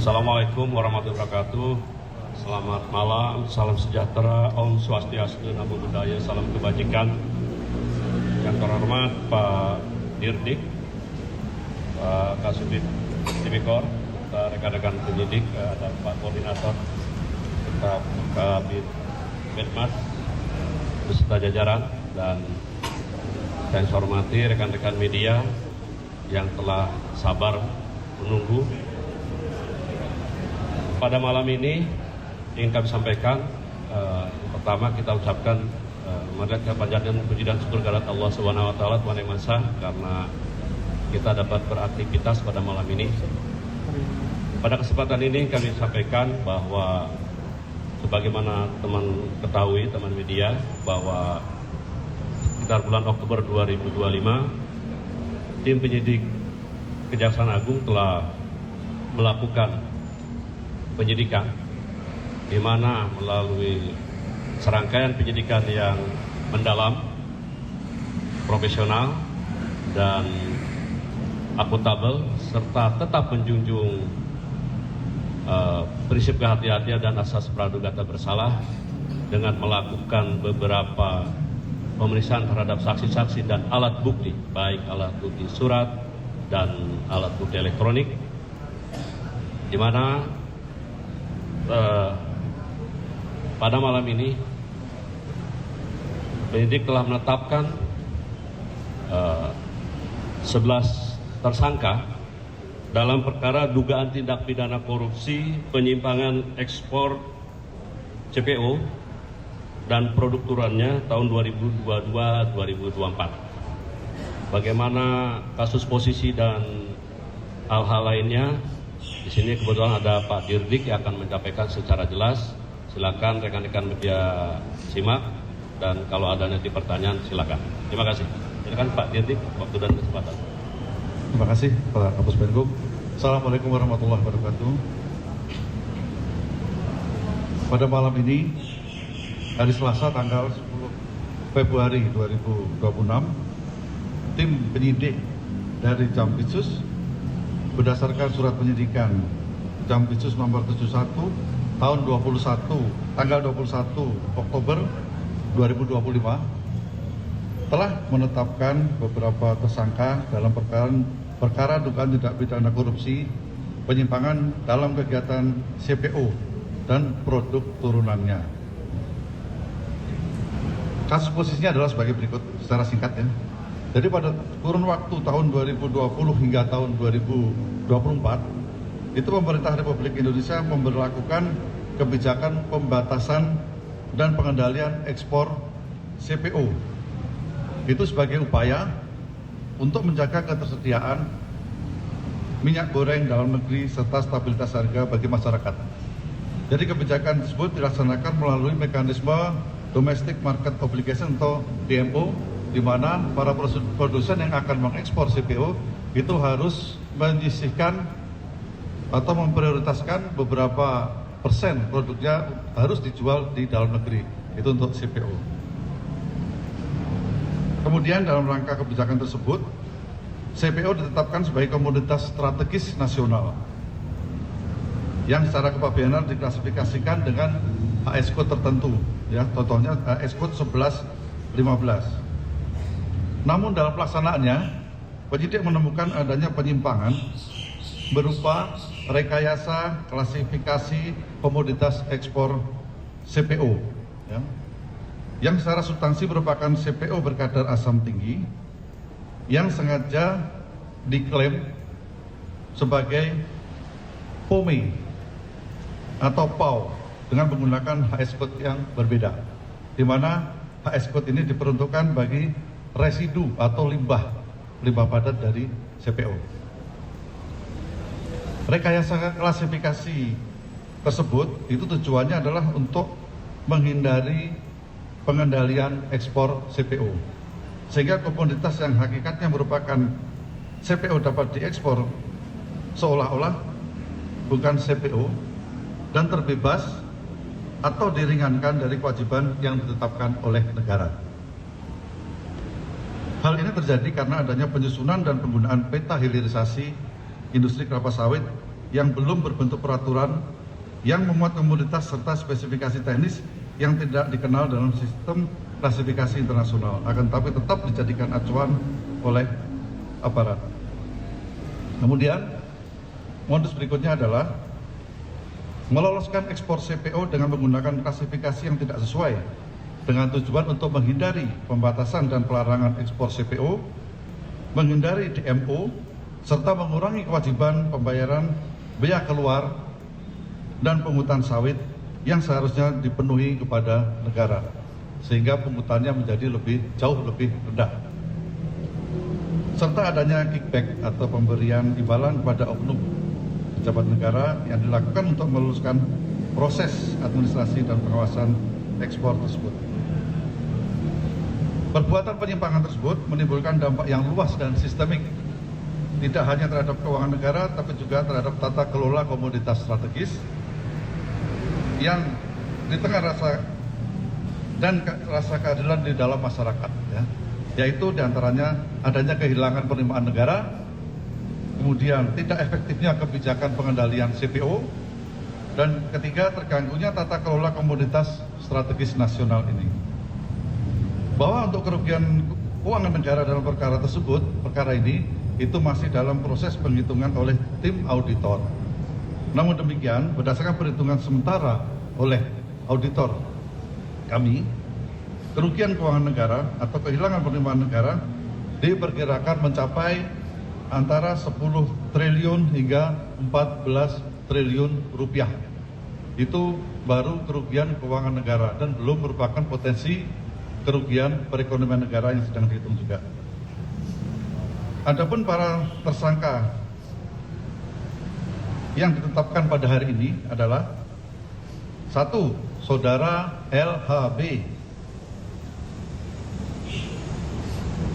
Assalamualaikum warahmatullahi wabarakatuh. Selamat malam, salam sejahtera, Om Swastiastu, Namo Buddhaya, salam kebajikan. Yang terhormat Pak Dirdik, Pak Kasubdit Tipikor, rekan-rekan penyidik, ada Pak Koordinator, Pak Kabid Medmas, beserta jajaran, dan yang saya hormati rekan-rekan media yang telah sabar menunggu. Pada malam ini ingin kami sampaikan, pertama kita ucapkan marilah panjatkan puji dan syukur kehadirat Allah Subhanahu wa taala Tuhan Yang Maha Esa karena kita dapat beraktivitas pada malam ini. Pada kesempatan ini kami sampaikan bahwa sebagaimana teman ketahui, teman media, bahwa sekitar bulan Oktober 2025 tim penyidik Kejaksaan Agung telah melakukan penyidikan, di mana melalui serangkaian penyidikan yang mendalam, profesional, dan akuntabel, serta tetap menjunjung prinsip kehati-hatian dan asas praduga tak bersalah dengan melakukan beberapa pemeriksaan terhadap saksi-saksi dan alat bukti, baik alat bukti surat dan alat bukti elektronik, di mana pada malam ini penyidik telah menetapkan 11 tersangka dalam perkara dugaan tindak pidana korupsi, penyimpangan ekspor CPO dan produk turunannya tahun 2022-2024. Bagaimana kasus posisi dan hal-hal lainnya, di sini kebetulan ada Pak Dirdik yang akan menyampaikan secara jelas. Silakan rekan-rekan media simak, dan kalau ada nanti pertanyaan silakan. Terima kasih. Silakan Pak Dirdik, waktu dan kesempatan. Terima kasih Pak Kapus Penkum. Assalamualaikum warahmatullahi wabarakatuh. Pada malam ini, hari Selasa tanggal 10 Februari 2026, tim penyidik dari Jampitsus berdasarkan surat penyidikan Jampitsus nomor 71 tahun tanggal 21 Oktober 2025 telah menetapkan beberapa tersangka dalam perkara dugaan tindak pidana korupsi, penyimpangan dalam kegiatan CPO dan produk turunannya. Kasus posisinya adalah sebagai berikut secara singkat ya. Jadi pada kurun waktu tahun 2020 hingga tahun 2024, itu pemerintah Republik Indonesia memberlakukan kebijakan pembatasan dan pengendalian ekspor CPO. Itu sebagai upaya untuk menjaga ketersediaan minyak goreng dalam negeri serta stabilitas harga bagi masyarakat. Jadi kebijakan tersebut dilaksanakan melalui mekanisme Domestic Market Obligation atau DMO, di mana para produsen yang akan mengekspor CPO itu harus menyisihkan atau memprioritaskan beberapa persen produknya harus dijual di dalam negeri, itu untuk CPO. Kemudian dalam rangka kebijakan tersebut, CPO ditetapkan sebagai komoditas strategis nasional yang secara kepabeanan diklasifikasikan dengan HS code tertentu, ya, contohnya HS code 1115. Namun dalam pelaksanaannya, penyidik menemukan adanya penyimpangan berupa rekayasa klasifikasi komoditas ekspor CPO, ya, yang secara substansi merupakan CPO berkadar asam tinggi yang sengaja diklaim sebagai POME atau PAO dengan menggunakan HS code yang berbeda, di mana HS code ini diperuntukkan bagi residu atau limbah padat dari CPO. Rekayasa klasifikasi tersebut itu tujuannya adalah untuk menghindari pengendalian ekspor CPO, sehingga komoditas yang hakikatnya merupakan CPO dapat diekspor seolah-olah bukan CPO dan terbebas atau diringankan dari kewajiban yang ditetapkan oleh negara. Hal ini terjadi karena adanya penyusunan dan penggunaan peta hilirisasi industri kelapa sawit yang belum berbentuk peraturan, yang memuat komoditas serta spesifikasi teknis yang tidak dikenal dalam sistem klasifikasi internasional, akan tetapi tetap dijadikan acuan oleh aparat. Kemudian, modus berikutnya adalah meloloskan ekspor CPO dengan menggunakan klasifikasi yang tidak sesuai dengan tujuan untuk menghindari pembatasan dan pelarangan ekspor CPO, menghindari DMO, serta mengurangi kewajiban pembayaran bea keluar dan pungutan sawit yang seharusnya dipenuhi kepada negara, sehingga pungutannya menjadi jauh lebih rendah. Serta adanya kickback atau pemberian imbalan kepada oknum pejabat negara yang dilakukan untuk meluluskan proses administrasi dan pengawasan ekspor tersebut. Perbuatan penyimpangan tersebut menimbulkan dampak yang luas dan sistemik, tidak hanya terhadap keuangan negara, tapi juga terhadap tata kelola komoditas strategis yang di tengah rasa keadilan di dalam masyarakat, yaitu diantaranya adanya kehilangan penerimaan negara, kemudian tidak efektifnya kebijakan pengendalian CPO, dan ketiga terganggunya tata kelola komoditas strategis nasional ini. Bahwa untuk kerugian keuangan negara dalam perkara ini itu masih dalam proses penghitungan oleh tim auditor. Namun demikian, berdasarkan perhitungan sementara oleh auditor kami, kerugian keuangan negara atau kehilangan penerimaan negara diperkirakan mencapai antara 10 triliun hingga 14 triliun rupiah. Itu baru kerugian keuangan negara dan belum merupakan potensi kerugian perekonomian negara yang sedang dihitung juga. Adapun para tersangka yang ditetapkan pada hari ini adalah 1. Saudara LHB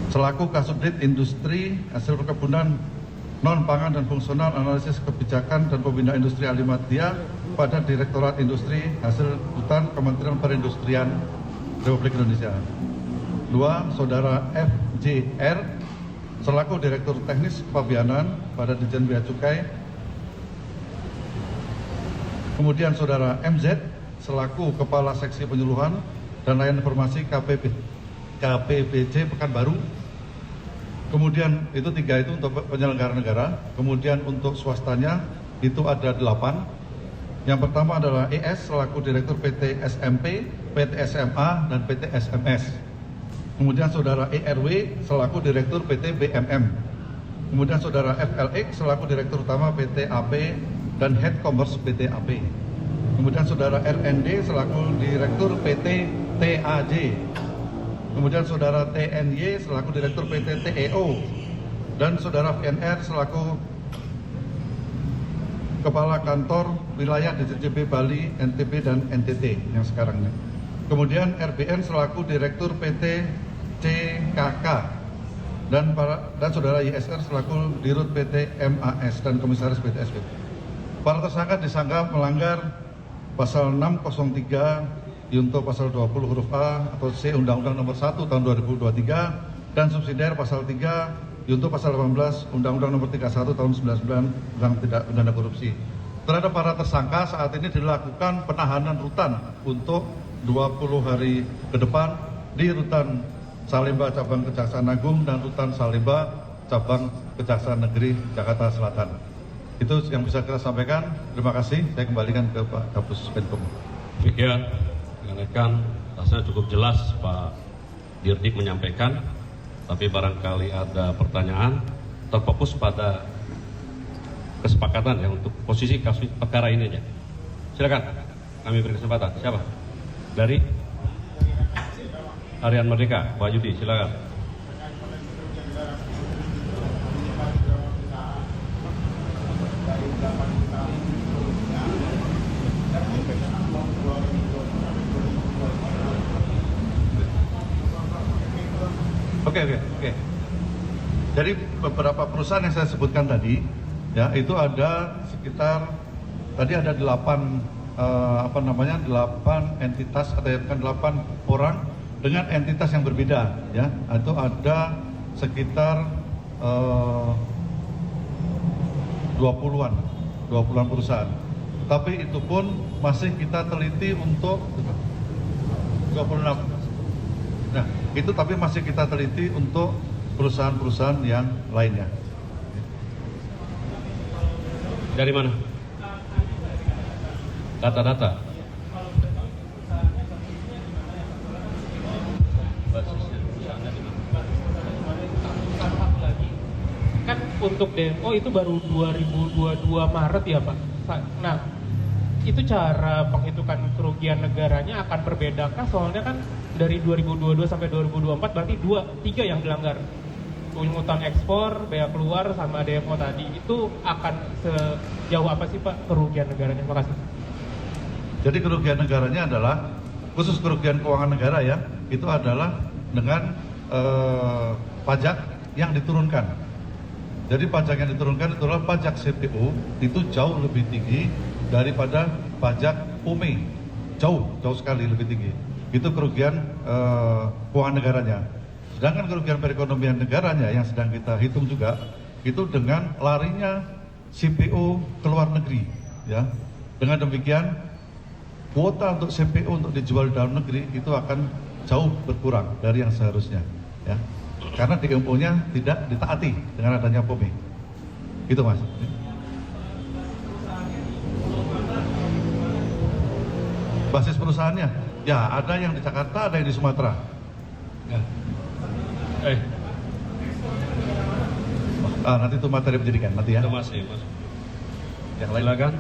selaku Kasubdit Industri Hasil Perkebunan Non-Pangan dan Fungsional Analisis Kebijakan dan Pembinaan Industri Alimadya pada Direktorat Industri Hasil Hutan Kementerian Perindustrian Republik Indonesia. 2. Saudara FJR selaku Direktur Teknis Kepabianan pada Ditjen Bea Cukai. Kemudian Saudara MZ selaku Kepala Seksi Penyuluhan dan Layanan Informasi KPBC Pekanbaru. Kemudian itu 3 itu untuk penyelenggara negara. Kemudian untuk swastanya itu ada 8. Yang pertama adalah ES selaku Direktur PT SMP, PT SMA, dan PT SMS. Kemudian Saudara ERW selaku Direktur PT BMM. Kemudian Saudara FLX selaku Direktur Utama PT AP dan Head Commerce PT AP. Kemudian Saudara RND selaku Direktur PT TAJ. Kemudian Saudara TNY selaku Direktur PT TEO. Dan Saudara VNR selaku Kepala Kantor Wilayah DJB Bali, NTB, dan NTT yang sekarang ini. Kemudian RBN selaku Direktur PT CKK dan Saudara YSR selaku Dirut PT MAS dan Komisaris PT SP. Para tersangka disangka melanggar pasal 603 Yunto pasal 20 huruf A atau C Undang-Undang Nomor 1 Tahun 2023 dan subsidiar pasal 3 Yunto pasal 18 Undang-Undang Nomor 31 Tahun 99 tentang tindak pidana korupsi. Terhadap para tersangka saat ini dilakukan penahanan rutan untuk 20 hari ke depan di Rutan Salemba Cabang Kejaksaan Agung dan Rutan Salemba Cabang Kejaksaan Negeri Jakarta Selatan. Itu yang bisa kita sampaikan. Terima kasih. Saya kembalikan ke Pak Kapus Penkum. Demikian, rekan-rekan, rasanya cukup jelas Pak Dirdik menyampaikan. Tapi barangkali ada pertanyaan terfokus pada kesepakatan ya untuk posisi kasus perkara ini aja. Silakan, kami beri kesempatan. Siapa? Dari Harian Merdeka, Pak Yudi, silakan. Oke. Jadi beberapa perusahaan yang saya sebutkan tadi, ya itu ada sekitar tadi ada 8 entitas atau 8 orang dengan entitas yang berbeda, ya. Itu ada sekitar 20-an 20-an perusahaan. Tapi itu pun masih kita teliti untuk 26. Nah, itu tapi masih kita teliti untuk perusahaan-perusahaan yang lainnya. Dari mana? Data-data. Kan untuk demo itu baru 2022 Maret ya Pak. Nah, itu cara penghitungan kerugian negaranya akan berbedakah? Soalnya kan dari 2022 sampai 2024 berarti 3 yang dilanggar. Pungutan ekspor, bea keluar, sama demo tadi. Itu akan sejauh apa sih Pak kerugian negaranya? Terima kasih. Jadi kerugian negaranya adalah, khusus kerugian keuangan negara ya, itu adalah dengan pajak yang diturunkan. Jadi pajak yang diturunkan itu adalah pajak CPO, itu jauh lebih tinggi daripada pajak PUMI, jauh sekali lebih tinggi. Itu kerugian keuangan negaranya. Sedangkan kerugian perekonomian negaranya yang sedang kita hitung juga, itu dengan larinya CPO ke luar negeri, ya. Dengan demikian kuota untuk CPO untuk dijual di dalam negeri itu akan jauh berkurang dari yang seharusnya, ya. Karena DMO-nya tidak ditaati dengan adanya PUMI. Gitu Mas. Basis perusahaannya, ya ada yang di Jakarta, ada yang di Sumatera. Ya. Nanti itu materi pendidikan nanti ya. Itu masih. Yang lain. Silakan.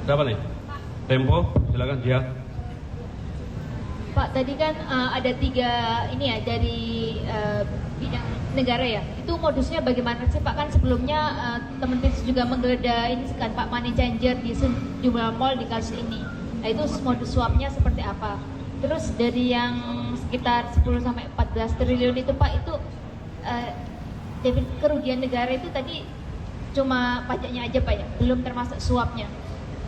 Siapa nih? Tempo, silakan dia. Pak, tadi kan ada 3 ini ya dari bidang negara ya. Itu modusnya bagaimana sih Pak? Kan sebelumnya teman-teman juga menggeledah ini kan Pak, money changer di sejumlah mall di kasus ini. Nah itu modus suapnya seperti apa? Terus dari yang sekitar 10 sampai 14 triliun itu Pak, itu kerugian negara itu tadi cuma pajaknya aja Pak ya? Belum termasuk suapnya?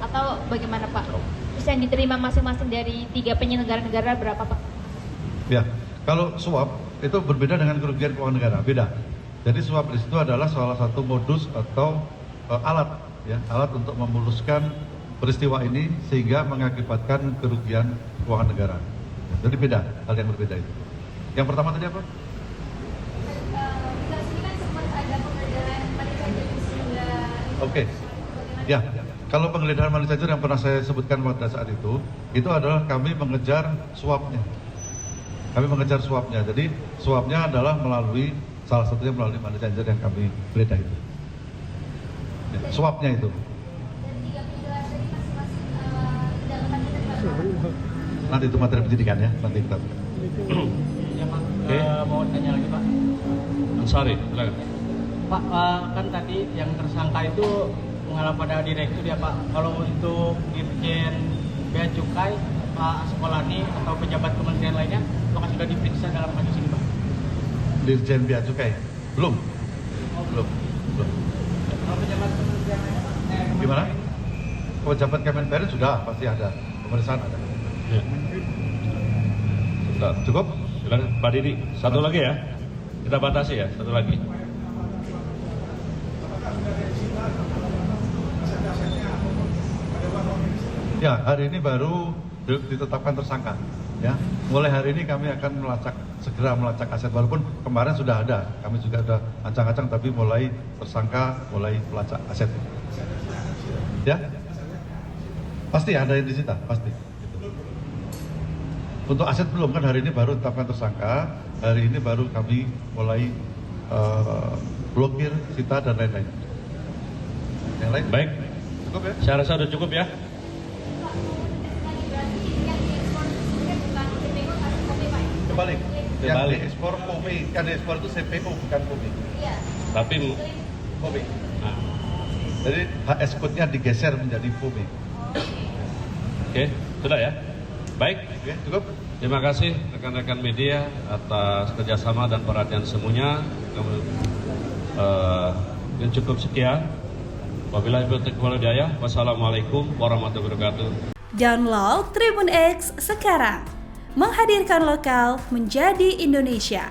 Atau bagaimana Pak? Terus yang diterima masing-masing dari 3 penyelenggara negara berapa Pak? Ya, kalau suap itu berbeda dengan kerugian keuangan negara, beda. Jadi suap di situ adalah salah satu modus atau alat, ya, alat untuk memuluskan peristiwa ini sehingga mengakibatkan kerugian keuangan negara. Jadi beda, hal yang berbeda itu. Yang pertama tadi apa? Oke, ya. Kalau penggeledahan money changer yang pernah saya sebutkan pada saat itu adalah kami mengejar suapnya. Kami mengejar suapnya. Jadi suapnya adalah melalui salah satunya melalui money changer yang kami geledah itu. Ya, suapnya itu. Nanti itu materi pendidikan ya, nanti kita. Ya Pak, Oke. mau tanya lagi Pak. Ansari, silakan. Pak, kan tadi yang tersangka itu mengarah pada direktur ya Pak. Kalau untuk Dirjen Bea Cukai, Pak Sekolani atau pejabat kementerian lainnya, apakah sudah diperiksa dalam kasus ini Pak? Dirjen Bea Cukai? Belum. Belum. Kalau pejabat kementerian lainnya? Gimana? Pejabat Kementerian sudah pasti ada, pemeriksaan ada. Ya. Sebentar. Cukup? Silakan Pak Didi, satu lagi ya. Kita batasi ya, satu lagi. Ya, hari ini baru ditetapkan tersangka. Ya, mulai hari ini kami akan segera melacak aset. Walaupun kemarin sudah ada, kami juga sudah ancang-ancang, tapi mulai tersangka, mulai melacak aset. Ya, pasti ada yang disita, pasti. Untuk aset belum, kan hari ini baru ditetapkan tersangka. Hari ini baru kami mulai blokir, sita dan lain-lain. Yang lain? Baik, Cukup ya? saya rasa sudah cukup ya. Kebalik. Yang Kebalik. diekspor POMI, kan diekspor itu CPO bukan POMI. Tapi, POMI. nah, Jadi HS code-nya digeser menjadi POMI. oke, sudah ya. Baik, Oke, cukup? terima kasih rekan-rekan media atas kerjasama dan perhatian semuanya. Yang cukup sekian. Wabillahi taufiq wal hidayah. Wassalamualaikum warahmatullahi wabarakatuh. Download Tribun X sekarang. Menghadirkan lokal menjadi Indonesia.